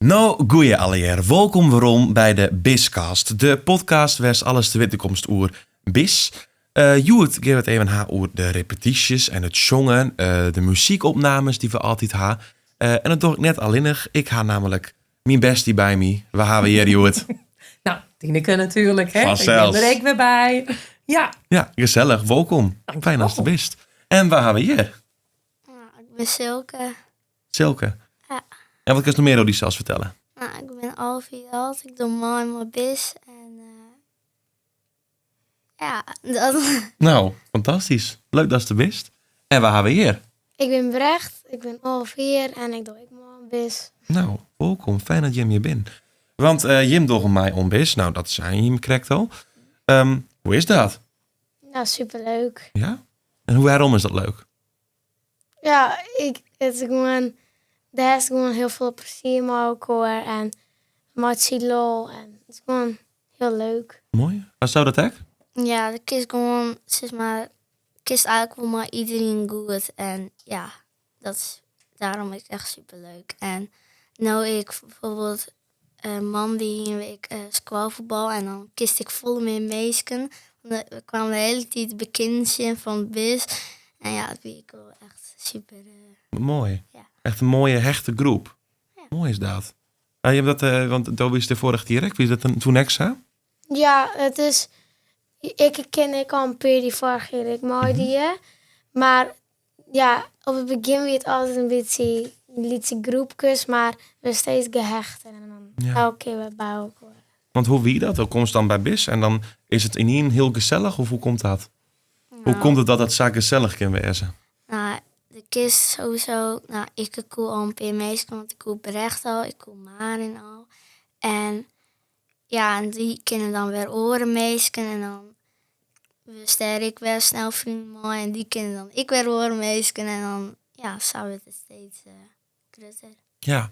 Nou, goeie alleer. Welkom waarom bij de Biscast. De podcast waar alles te weten komt oer Bis. Joet geeft het even haar oer de repetities en het zongen, de muziekopnames die we altijd ha. En dat doe ik net alleenig. Ik ha namelijk mijn bestie bij me. Waar gaan we hier, Joet? Nou, Tineke natuurlijk, hè? Vanzelfs. Ik ben er ook weer bij. Ja. Ja, gezellig. Welkom. Fijn als je er bent. En waar gaan we hier? Nou, ik ben Silke. Silke. Ja. En wat kun je nog meer over die zelfs vertellen? Nou, ik ben 11 jaar oud. Ik doe mooi mijn bis. En ja, dat... Nou, fantastisch. Leuk dat je er bent. En waar gaan we hier? Ik ben Brecht. Ik ben 11 jaar en ik doe mooi bis. Nou, welkom. Fijn dat Jim hier bent. Want Jim doet mij onbis. Nou, dat zijn Jim correct al. Hoe is dat? Nou, superleuk. Ja? En waarom is dat leuk? Ja, het is gewoon... Daar is gewoon heel veel plezier mee ook hoor. En met lol. En het is gewoon heel leuk. Mooi. Wat zou dat ook? Ja, de kist gewoon, zeg maar... Kist eigenlijk wel maar iedereen goed. En ja, daarom is het echt superleuk. En nou ik bijvoorbeeld... man die een week squashvoetbal en dan kist ik vol meer meesken. We kwamen de hele tijd bekend van bis. En ja, dat vind ik wel echt super. Mooi. Ja. Echt een mooie, hechte groep. Ja. Mooi is dat. Je hebt dat, want Toby is de vorige direct. Wie is dat toen extra? Ja, het is... Ik ken ik al een paar die vorige jaar ik mooi die. Maar ja, op het begin werd het altijd een beetje lietse groepjes, maar we steeds gehechter. En dan Ja. elke keer weer bij elkaar. Want hoe wie dat? Dan komt ze dan bij BIS en dan is het in één heel gezellig? Of hoe komt dat? Hoe komt het dat het zo gezellig kan wezen? Nou, de kist sowieso. Nou, ik koel al een paar meestal, want ik koel Brecht al, ik koel Marin al. En ja, en die kunnen dan weer oren meesken en dan ster ik weer snel vrienden mooi en die kunnen dan ik weer oren meesken en dan ja, zou het steeds groter. Ja,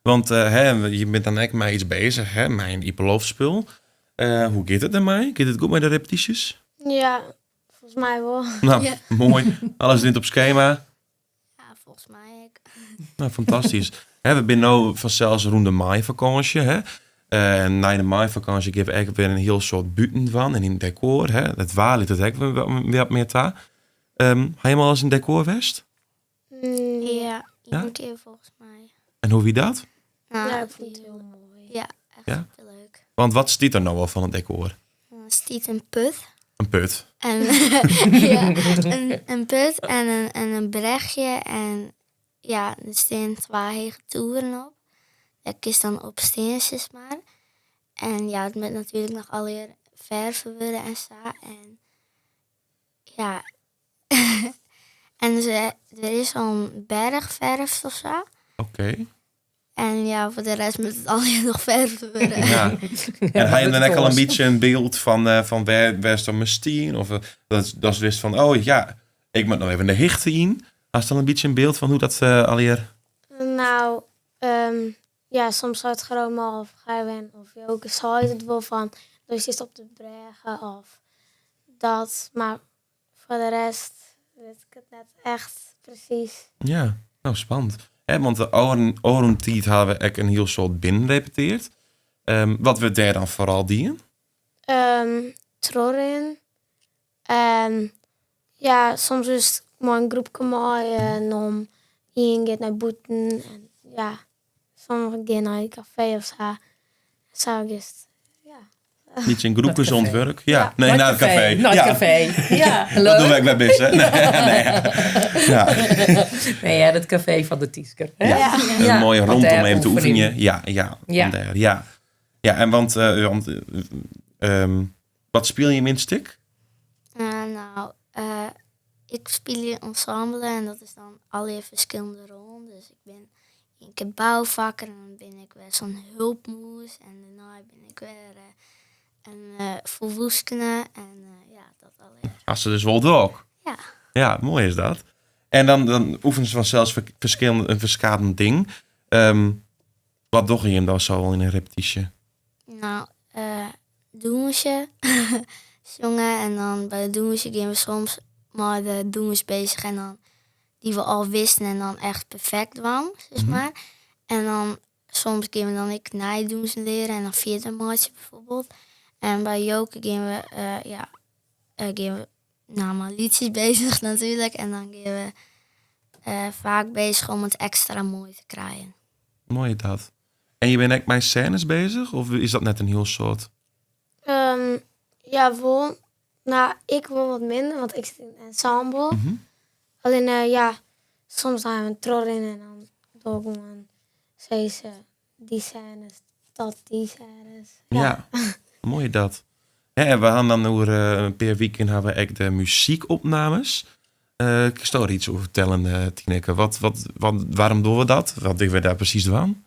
want je bent dan echt met iets bezig, hè? Mijn Ipolov-spul. Hoe gaat het ermee? Gaat het goed met de repetities? Ja, volgens mij wel. Nou, Ja. mooi. Alles zit op schema. Ja, volgens mij ook. Nou, fantastisch. We zijn nu vanzelfs rond de meivakantie. Hè? En na de meivakantie geven we eigenlijk weer een heel soort buiten van. En in decor. Hè? Het waar ligt het ook weer wat meer daar. Ga je maar eens in decor west? Ja, Ja? een keer volgens mij. En hoe wie dat? Nou, Ja, ik vond het heel mooi. Ja, echt Ja? superleuk. Want wat stiet er nou wel van het decor? Dan stiet een put. Een put. En ja, een put en een brechtje. En ja, er staan 2 hege toeren op. Dat is dan op steentjes maar. En ja, het moet natuurlijk nog alle verven worden en zo. En ja, en er is al een bergverf of zo. Oké. En ja, voor de rest moet het alleen nog verven worden. Ja. En ga je dan dat ook al een was- beetje een beeld van waar is dan mijn stien? Of dat is wist van, oh ja, ik moet nou even de hichte in. Als dan een beetje een beeld van hoe dat alweer... Nou, ja, soms zou het gewoon maar of gaan. Of je ook zou het wel van, dus is het op de bergen of dat. Maar voor de rest weet ik het net echt precies. Ja, nou spannend. Want de orentijd hadden we echt een heel soort binnen repeteerd. Wat we daar dan vooral dienen? Trorren. En ja, soms is het maar een groepje mooi en om iedereen gaat naar boeten. En ja, sommigen gaan naar een café of zo. Zo is het. Ja. Niet in groepjes café. ontwerp. Ja, Ja. nee, naar het café. Naar ja. het café. Ja, Dat leuk. doen we ook bij BIS, hè? Nee, ja. Nee, ja, het café van de Tiesker. Hè? Ja. Een Ja. mooie Want rondom daar even te oefening. oefenen. Ja. Ja. Vandaar, ja. Ja, en wat speel je in het stuk? Nou, ik speel in ensemble en dat is dan alle verschillende rollen. Dus ik ben een keer bouwvakker en dan ben ik weer zo'n hulpmoes. En daarna ben ik weer een verwoeskene en ja, dat alleen. Als ze dus wel ook. Ja. Ja, mooi is dat. En dan oefenen ze vanzelfs een verschillend ding. Wat doe je hem dan zo al in een repetitie? Nou, doensje, zongen en dan bij de doensje gaan we soms maar de doens bezig en dan die we al wisten en dan echt perfect waren, zeg maar. En dan soms gaan we dan ik naaidoensen leren en dan vierde maatje bijvoorbeeld. En bij Joke gaan we, gaan we maar liedjes bezig natuurlijk. En dan gaan we vaak bezig om het extra mooi te krijgen. Mooi dat. En je bent echt met scènes bezig? Of is dat net een heel soort? Ja, wel. Nou, ik wel wat minder, want ik zit in een ensemble. Alleen, soms gaan we een tror in en dan doe ik gewoon steeds die scènes tot die scènes. Ja, mooi dat. Ja, en we gaan dan per weekend hebben we echt de muziekopnames. Ik zal er iets over vertellen, Tineke. Waarom doen we dat? Wat doen we daar precies aan?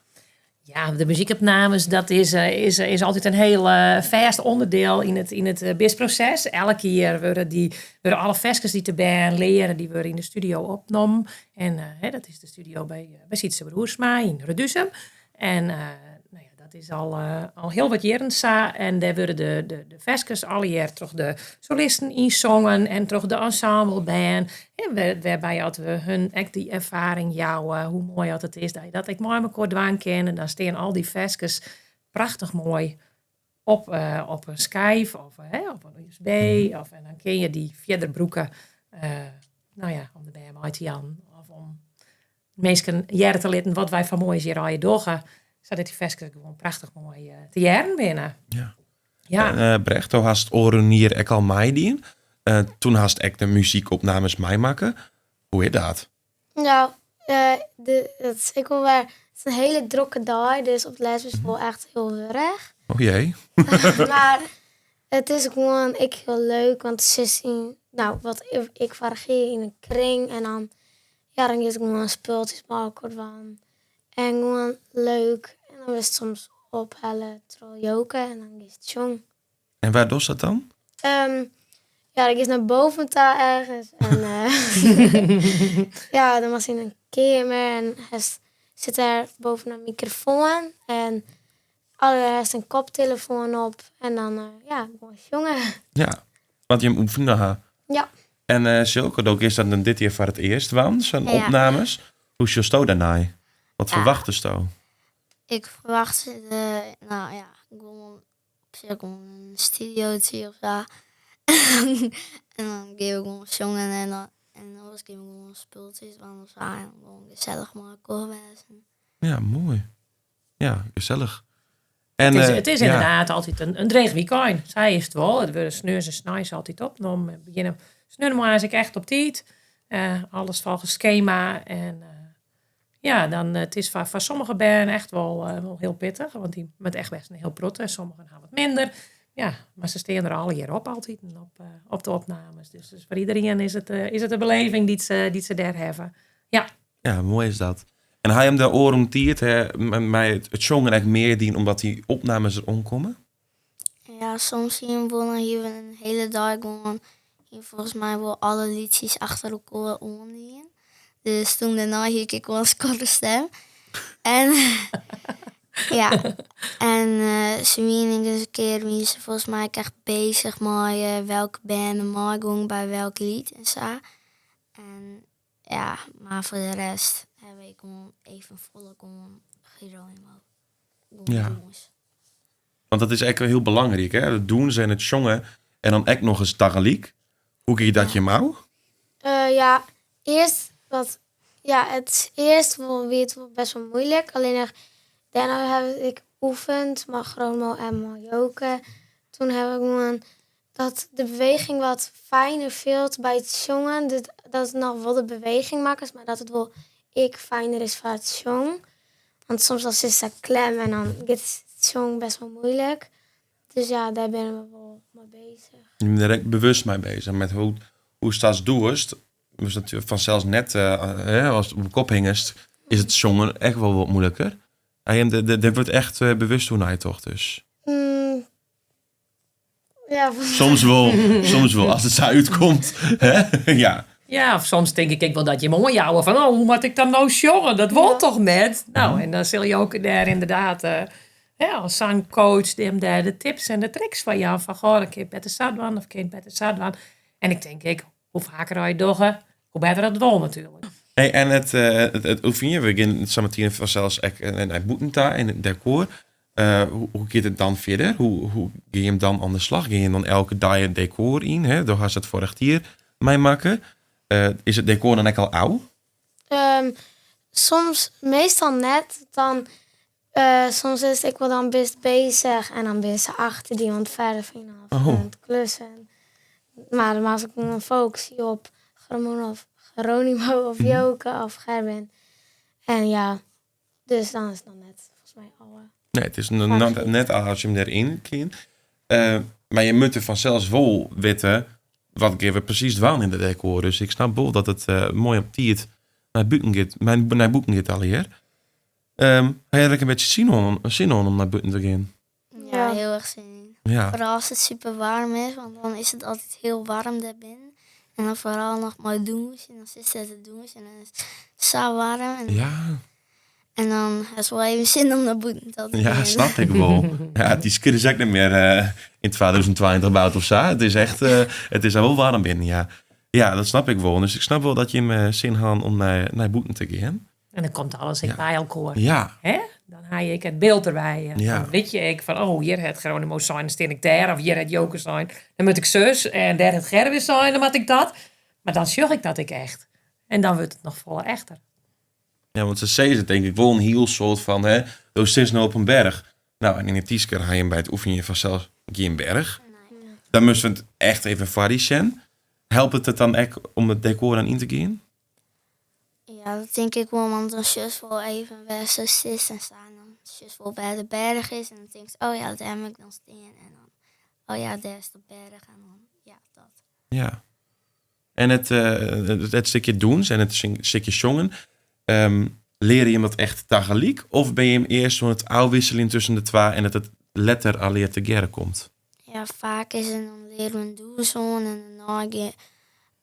Ja, de muziekopnames, dat is altijd een heel vast onderdeel in het BIS-proces. Elke keer worden alle versjes die te band leren, die worden in de studio opgenomen. En dat is de studio bij Sietse Broersma in Reduzem. En dat is al heel wat jaren zo. En daar worden de versjes alle jaar toch de solisten inzongen en toch de ensembleband. En waarbij hadden we hun echt die ervaring hoe mooi het is dat ik mooi elkaar dwaan ken. En dan staan al die versjes prachtig mooi op een Skype of op een USB. En dan kun je die verder broeken om de band uit te Jan. Of om mensen jaren te leren wat wij van mooie hier al je doggen. Zodat die versjes gewoon prachtig mooi te jaren binnen. Ja. En, Brecht, toen hast oren hier ook al meedien. Toen hast ik de muziekopnames maken. Hoe is dat? Nou, dat is ik wel weer. Het is een hele drukke dag, dus op les is het wel echt heel erg. Oh jee. Maar het is gewoon heel leuk, want ze zien, ik varieer in een kring en dan is het gewoon speeltjes maken van. En gewoon leuk. En dan is het soms ophellen, troljoken en dan is het jong. En waar doet dat dan? Ik is naar boven daar ergens. En dan was in een kamer en hij zit daar boven een microfoon. En hij heeft een koptelefoon op. En dan, gewoon jongen. Ja, want je oefende haar. Ja. En Silke, ook is dat dan dit jaar voor het eerst, want zijn opnames. Hoe is je daarna? Wat verwacht je dan? Ik verwacht gewoon op zich een studiootje of zo. En dan geef ik gewoon zongen en dan was ik gewoon speeltjes van of zo. En gewoon gezellig maken wezen. Ja, mooi. Ja, gezellig. En, Het is inderdaad altijd een dreig weekend. Zij is het wel. Het worden sneurs en snijs altijd opgenomen. We beginnen sneuren maar als ik echt op tijd. Alles volgens schema. En dan het is voor sommige banden echt wel heel pittig. Want die met echt best een heel prot. En sommigen gaan wat minder. Ja, maar ze staan er alle hier op altijd op de opnames. Dus voor iedereen is het een beleving die ze daar hebben. Ja. Ja, mooi is dat. En hij hem de oren tiert, mij het zongen echt meer dien omdat die opnames er omkomen? Ja, soms zie je hem wel hier een hele dag gewoon. Hier volgens mij wel alle liedjes achter elkaar ondien. Dus toen daarna hield ik wel een scorre stem. En ze mening dus een keer wie ze volgens mij echt bezig met welke band maar bij welk lied en zo. En maar voor de rest heb ik gewoon even volle gewoon Geronimo. Ja. Want dat is echt wel heel belangrijk, hè? Het doen ze en het zongen en dan echt nog eens tegelijk. Hoe kun je dat je mouw? Het eerst weer het best wel moeilijk. Alleen daarna heb ik oefend, maar Chromo en Marjoke. Toen heb ik gewoon dat de beweging wat fijner veelt bij het zongen. Dat het nog wel de beweging maken, maar dat het wel fijner is voor het zong. Want soms als is dat klem en dan gaat het zong best wel moeilijk. Dus daar ben we wel mee bezig. Je bent er echt bewust mee bezig. Met hoe staat doest. Dus natuurlijk vanzelfs net als het op de kop hingest, is het zongen echt wel wat moeilijker. Dat wordt echt bewust hoe hij toch dus. Soms wel als het zo uitkomt. Ja. Ja, of soms denk ik wel dat je mooi jouwen van, hoe moet ik dan nou jongen? Dat wil toch net? Nou, en dan zul je ook daar inderdaad als zangcoach daar de tips en de tricks van jou. Van, goh, dan kun je beter zadwan of kun je beter zadwan. En ik denk, hoe vaker je doggen, hoe beter het wel natuurlijk. Hey, en het oefenje, we gaan samen vanzelfs en boetenta in het decor. Hoe gaat het dan verder? Hoe ga je hem dan aan de slag? Ga je dan elke dag het decor in? Hè? Door had het vorig jaar mij maken. Is het decor dan echt al oud? Soms, meestal net, dan soms is ik wel dan best bezig en dan ben ze achter die ontverving of Oh. het klussen. Maar dan als ik een focus zie op Geronimo of Joke of Gerben. En ja, dus dan is het dan net volgens mij al. Nee, het is Vaak net als je hem erin kent. Maar je moet er vanzelfs wel weten wat we precies doen in de decor. Dus ik snap wel dat het mooi op tijd naar buiten gaat. Naar buiten gaat alweer. Heb je eigenlijk een beetje zin om naar buiten te gaan? Ja, Ja. heel erg zin in. Ja. Vooral als het super warm is, want dan is het altijd heel warm daarbinnen. En dan vooral nog maar douche. En dan zit ze te douchen en dan is het zo warm. En dan is het wel even zin om naar buiten te gaan. Ja, snap ik wel. Ja, het is dus ook niet meer in 2020 bouwt of zo. Het is echt, het is al wel warm binnen, ja. Ja, dat snap ik wel. Dus ik snap wel dat je hem zin had om naar buiten te gaan. En dan komt alles Ja. bij elkaar. Ja, Hè? Dan haal ik het beeld erbij. En Ja. dan weet je ik van, oh, hier het Geronimo zijn, dan steen ik daar. Of hier het Joker zijn, dan moet ik zus. En daar het Gerwis zijn, dan moet ik dat. Maar dan zorg ik dat ik echt. En dan wordt het nog voller echter. ja, want ze zeggen het denk ik wel een heel soort van, hè, door zes nou op een berg. Nou, en in het tisker ga je hem bij het oefenen vanzelf geen berg. Dan moesten we het echt even variëren. Helpt het dan echt om het decor aan in te gaan? Ja, dat denk ik wel, want dan zus wel even waar ze is en staan. Dan zus wel bij de berg is en dan denk je, oh ja, daar moet ik dan staan. En dan, oh ja, daar is de berg. En dan, ja, dat. Ja. En het stukje doen en het stukje zongen, leer je hem dat echt tegelijk? Of ben je hem eerst zo het uitwisselen tussen de twee en dat het letter alleen together komt? Ja, vaak is het dan leren we een doelzone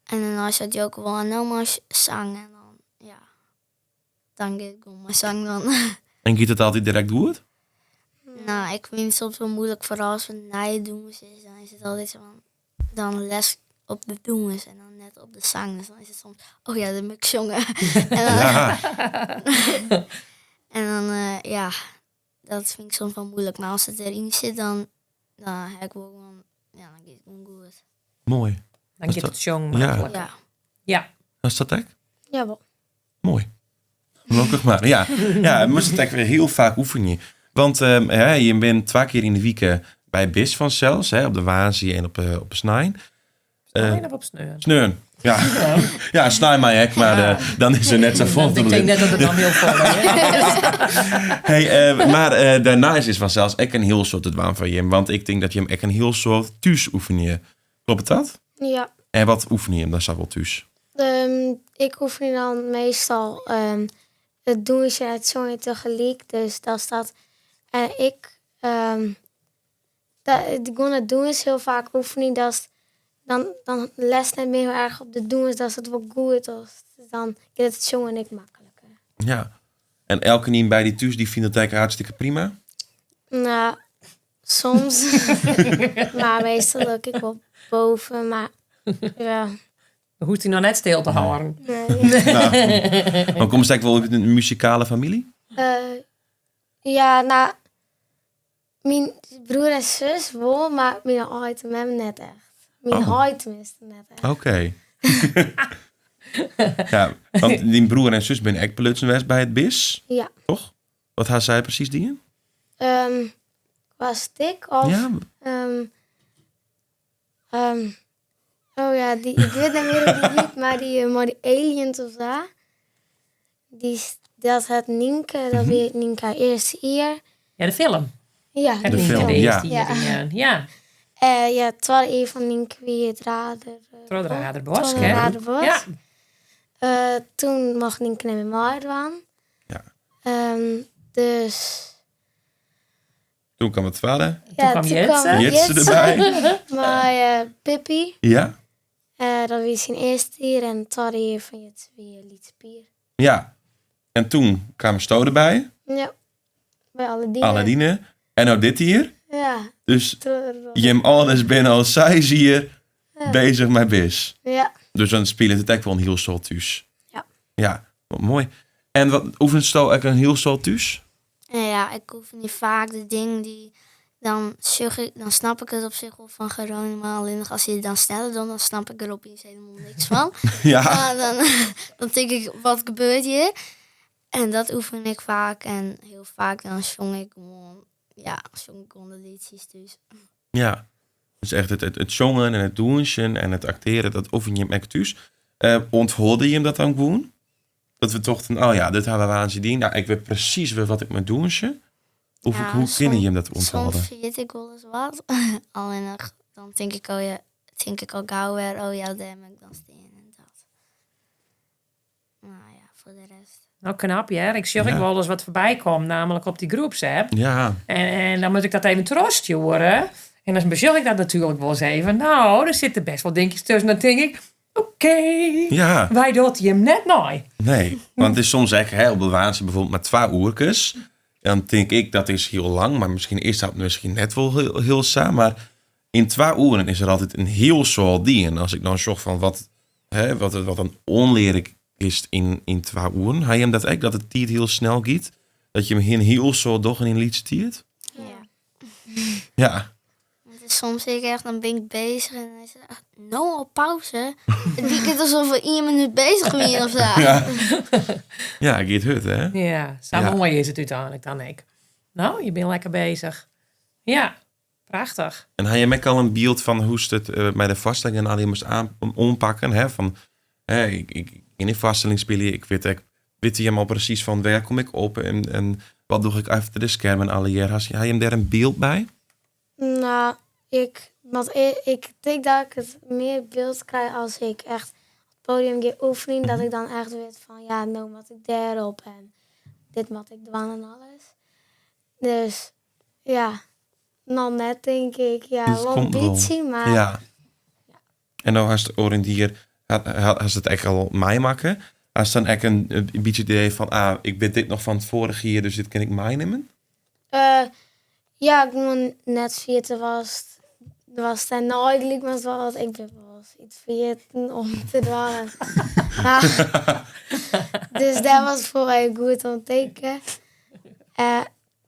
en dan is het ook wel een oma zang. En dan, ja, dan gaat ik mijn zang dan. En gaat het altijd direct goed? Nou, ik vind het soms wel moeilijk, vooral als we naaien doen is, dan is het altijd zo van, dan les op de doeners en dan net op de zang. Dus dan is het soms, oh ja, dan moet ik zongen. en dan, Ja. en dan ja, dat vind ik soms wel moeilijk. Maar als het erin zit, dan heb ik wel gewoon, ja, dan gaat het gewoon goed. Mooi. Dan Is gaat dat- het jong Ja. makkelijk. Ja, Ja. Is dat echt? Jawel. Mooi. Gelukkig maar. Ja, ja, we moesten het echt weer heel vaak oefenen. Want je bent 2 keer in de week bij BIS van zelfs, hè, op de Wazie en op de Snijn. Alleen op sneuren. Sneun. Ja, ja snij mij hek, maar dan is er net zo vol. Ik denk net dat het dan heel vol is. Maar daarnaast is vanzelfs echt een heel soort het waan van je. Want ik denk dat je hem echt een heel soort thuis oefenen. Klopt dat? Ja. En wat oefen je hem? Dat is wel thuis. Ik oefen dan meestal het doen ze het zongen tegelijk. Dus dat staat. En ik gewoon het doen is heel vaak oefening. Dat is, dan les net meer heel erg op de doen is dat het wel goed is. Dus dan gaat het zongen ik makkelijker. Ja. En elke niem bij die thuis die vindt het eigenlijk hartstikke prima. Nou, soms. Maar meestal ook ik wel boven. Maar ja. Dan hoeft hij nog net stil te houden. Nee. Dan komt ze eigenlijk wel uit een muzikale familie. Ja, nou, mijn broer en zus wel, maar mijn item hem net echt. Mijn Oh. item is het net echt. Oké. Ja, want die broer en zus zijn echt belutsenwest bij het BIS, Ja. toch? Wat had zij precies die? Qua stick of... Ja, oh ja, die, ik weet niet meer hoe die heet, maar die aliens of zo. Dat het Nienke, dat weet Nienke haar eerste jaar. Ja, de film. Ja, Het De niet film, de ja. eerste hier. Ja. Ja, het was een van Nienke wie het rader. Trodraderbos, hè? Trodraderbos. Ja. Toen mocht Nienke naar mijn moeder aan. Ja. Dus... Toen kwam het vader. Toen kwam Jitse. Jitse erbij. Maar Pippi, Ja. dat was zijn eerste jaar en het tweede jaar van Jitse weer Lietspier. Ja. En toen kwam Sto erbij. Ja, bij alle dieren. Aladine. En nou dit hier. Ja, Dus je hem alles binnen als zij zie je bezig met BIS. ja, Dus dan spelen het echt wel een heel soort thuis. Ja. Ja, wat mooi. En wat oefent je ook een heel soort thuis? En ja, ik oefen niet vaak de dingen die... Dan snap ik het op zich wel van Geronimo. Alleen als je het dan sneller doet, dan snap ik er opeens helemaal niks van. Ja. Maar dan denk ik, wat gebeurt hier? En dat oefen ik vaak. En heel vaak dan zong ik gewoon de liedjes dus. Ja. Dus echt het zongen en het doen en het acteren, dat oefen je met thuis. Onthoorde je hem dat dan gewoon? Dat we toch dit hebben we aan ze die. Nou, ik weet precies weer wat ik moet doen. Of Ja, hoe kunnen je hem dat onthouden? Soms vergeet ik wel eens wat. Alleen dan denk ik al gauw weer, daar heb ik dan staan en dat. Nou ja, voor de rest. Nou, knap, ja. Ik zie Ja. ik wel eens wat voorbij komt, namelijk op die groepsapp. Ja. En dan moet ik dat even terugsturen. En dan bezorg ik dat natuurlijk wel eens even. Nou, er zitten best wel dingetjes tussen. Dan denk ik, oké, Ja. wij doet hij hem net nooit. Nee, want het is soms echt op de waanzin bijvoorbeeld maar 2 uurtjes. Dan denk ik dat is heel lang, maar misschien is dat misschien net wel heel saai. Maar in 2 uren is er altijd een heel soort ding. En als ik dan zorg van wat een onleerlijk is in 2 uren, ga je hem dat echt dat het tijd heel snel gaat, dat je hem heel soort doch in liedje tiert? Ja. Ja. Want soms zeg ik echt, dan ben ik bezig en dan is het echt, nou al pauze. Het lijkt alsof we 1 minuut bezig zijn of zo. Ja. Ja, ik get het, hè? Ja, zo Ja. mooi is het uiteindelijk dan ik. Nou, je bent lekker bezig. Ja, prachtig. En had je mij al een beeld van hoe ze het bij de vaststelling al je moest aanpakken? Hè? Van, ik in die vaststelling spelen, ik weet je helemaal precies van waar kom ik op en wat doe ik achter de schermen alle jaar. Had je hem daar een beeld bij? Nou, ik denk dat ik het meer beeld krijg als ik echt op het podium ga oefenen. Dat ik dan echt weet van, ja, nou moet ik daarop en dit moet ik doen en alles. Dus, ja, nog net denk ik, ja, Het wel komt een wel. beetje, maar Ja. En dan was het oriëntier, had het echt al mij maken. Als dan echt een beetje idee van, ik weet dit nog van het vorige jaar, dus dit kan ik mij nemen. ja, ik moet net 14 was het nooit liep me wel wat ik ben wel eens iets 14 om te doen. Dus dat was voor mij goed om te tekenen.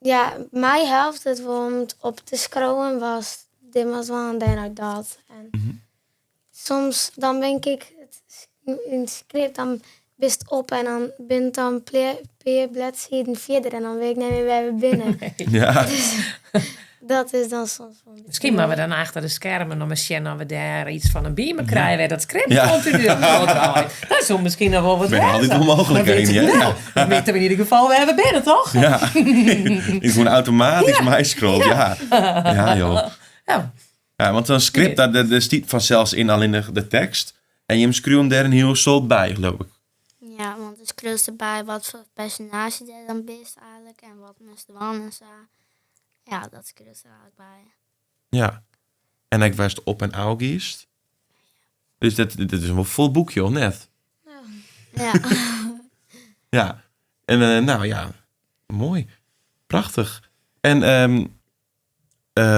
Ja, mij helpt het wel om het op te scrollen was dit was wel een ding uit dat. En soms dan ben ik in het script dan best op en dan ben ik dan per bladzijde verder en dan weet ik niet meer waar we binnen. Ja. Dat is dan soms wel een Misschien maar we dan achter de schermen nog eens zien of we daar iets van een beamer krijgen. Dat script Ja. continu draait. Dat is misschien nog wel wat Ben altijd wezen. wel mogelijkheden, Dan weten we- ja. Nou, dan weten we in ieder geval waar we binnen, toch? Ja. Ik gewoon automatisch mij scroll. Ja. Ja, joh. Ja. Ja, want een script, daar stiet vanzelfs in al in de tekst. En je schreeuwt hem daar een heel soort bij, geloof ik. Ja, want het schreeuwt erbij wat voor personage er dan best eigenlijk en wat mensen doen en zo. Ja, dat schreeuwt er eigenlijk bij. Ja. En ik was op en august. Dus dit is een wel vol boekje, of net? Ja. Ja. En nou ja, mooi. Prachtig. En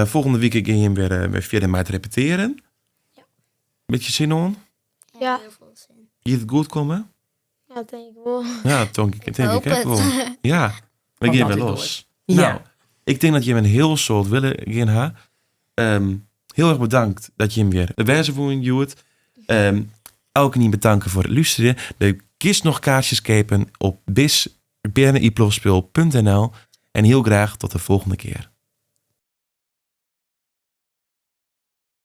volgende week ga je hem weer 4 maart repeteren. Ja. Beetje zin on? Ja. Heel veel zin. Je het goed komen? Ja, dat denk ik wel. Ja, denk ik hoop ook wel. het. Ja, we Komt gaan weer altijd los. Ja. Nou, ik denk dat je een heel soort willen gaan. Heel erg bedankt dat je hem weer wijze voor je doet. Ook niet bedanken voor het luisteren. De kist nog kaartjes kopen op bisberneiplofspeel.nl. En heel graag tot de volgende keer.